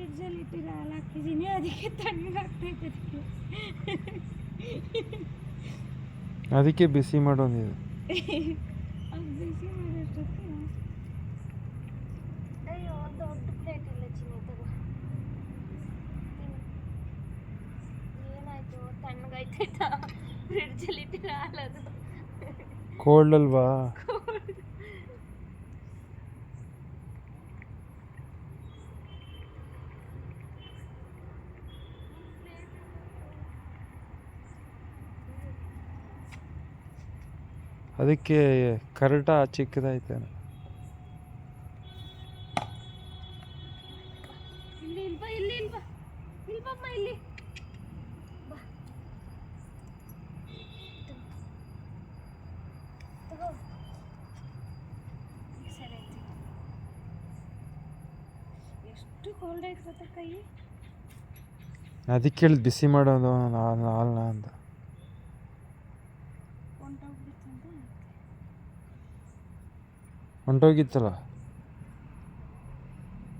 ಫ್ರಿಡ್ಜಲ್ಲಿ ಇಟ್ಟಿರೋ ಹಾಲು ಹಾಕ್ತಿದ್ದೀನಿ, ಅದಕ್ಕೆ ತಣ್ಣಗಾಗ್ತೈತೆ. ಅದಕ್ಕೆ ಬಿಸಿ ಮಾಡೋದು. ಅದು ಬಿಸಿ ಮಾಡೋಷ್ಟೊತ್ತು ಅಯ್ಯೋ ದೊಡ್ಡ ಪ್ಲೇಟ್ ಇಲ್ಲ ಚಿನ್ನಿ, ತಗೋ. ಏನಾಯ್ತು? ತಣ್ಣಗಾಯ್ತಾಯ್ತಾ? ಫ್ರಿಡ್ಜಲ್ಲಿ ಇಟ್ಟಿರೋ ಹಾಲು ಅದು ಕೋಲ್ಡ್ ಅಲ್ವಾ? ಅದಕ್ಕೆ ಕರೆಕ್ಟ ಚಿಕ್ಕದೈತೆ. ಇಲ್ಲಿ ಇಲ್ವಾ, ಇಲ್ಲಿ ಇಲ್ವಾ, ಇಲ್ವಮ್ಮ, ಇಲ್ಲಿ ಬಾ, ತಗೋ. ಸರಿ, ಎಷ್ಟು ಕೋಲ್ಡ್ ಆಯ್ತು ಗೊತ್ತಾ ಕೈ. ಅದಕ್ಕೆ ಹೇಳಿದ್ ಬಿಸಿ ಮಾಡೋದು ಹಾಲನ್ನ ಅಂತ. ಹೊಂಟೋಗಿತ್ತಲ್ಲ.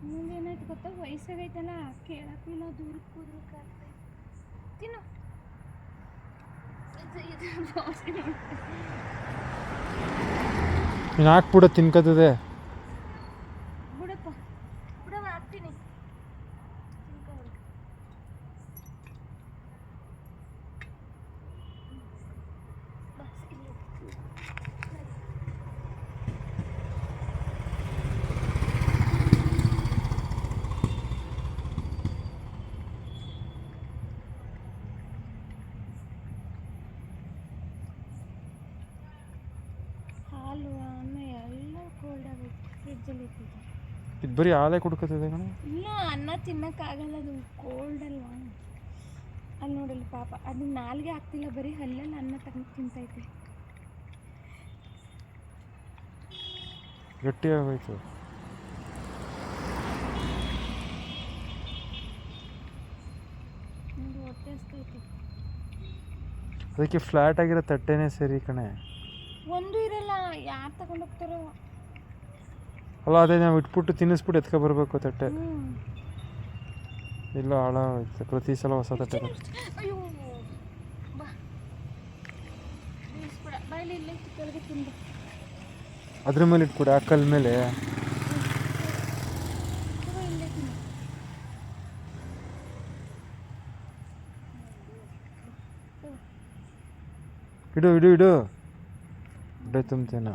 ಮುಂದೇನಾಯ್ತು ಗೊತ್ತಾ, ವಯಸ್ಸಾಗೈತಲ್ಲ, ಕೇಳಕ್ಕೂ ಇಲ್ಲ, ದೂರಕ್ಕೆ ಹೋದ್ರು ತಿನ್ನು. ನೀನು ಹಾಕ್ಬಿಡ, ತಿನ್ಕೋತದೆ. ಬಿಡಪ್ಪ, ಬಿಡವ, ಹಾಕ್ತೀನಿ. ಹಾಲು ಅನ್ನ ಎಲ್ಲ ಕೋಲ್ಡ್ ಆಗುತ್ತೆ, ಫ್ರಿಡ್ಜಲ್ಲಿ ಇಟ್ಟಿದ್ದೆ. ಇದು ಬರೀ ಹಾಲೇ ಕುಡ್ಕೋತದೆ ಕಣ. ಇಲ್ಲ, ಅನ್ನ ತಿನ್ನಕ್ಕಾಗಲ್ಲ, ಅದು ಕೋಲ್ಡ್ ಅಲ್ವಾ. ಅಲ್ಲಿ ನೋಡಲ್ಲಿ ಪಾಪ, ಅದು ನಾಲ್ಗೆ ಆಗ್ತಿಲ್ಲ, ಬರೀ ಹಲ್ಲಲ್ಲಿ ಅನ್ನ ತಗೊಂಡು ತಿಂತೈತೆ. ಗಟ್ಟಿ ಆಗೋಯ್ತು. ನಿಮ್ಗೆ ಹೊಟ್ಟೆ ಹಸ್ತೈತೆ. ಅದಕ್ಕೆ ಫ್ಲಾಟ್ ಆಗಿರೋ ತಟ್ಟೆನೇ ಸರಿ ಕಣೆ. ಒಂದು ಇರಲ್ಲ, ಯಾರು ತಗೊಂಡೋಗ್ತಾರೋ. ಅಲ್ಲ, ಅದೇ ನಾವು ಇಟ್ಬಿಟ್ಟು ತಿನ್ನಿಸ್ಬಿಟ್ಟು ಎತ್ಕೊ ಬರಬೇಕು ತಟ್ಟೆ. ಹ್ಮ್. ಇಲ್ಲ, ಹಾಳಾಗೋಯ್ತು. ಪ್ರತಿ ಸಲ ಹೊಸ ತಟ್ಟೆ. ಅಯ್ಯೋ, ಬಾ, ಬೀಳಿಸ್ಬೇಡ, ಬಾಯಲ್ಲಿ ಇಲ್ಲೇ ಕೆಳಗೆ ತಿಂದು. ಅದ್ರ ಮೇಲೆ ಇಟ್ಬಿಡಿ, ಆ ಕಲ್ ಮೇಲೆ. ಇಲ್ಲೇ ತಿನ್ನು. ಇಡು ಇಡು ಇಡು. ಹೊಟ್ಟೆ ತುಂಬ್ತೇನ.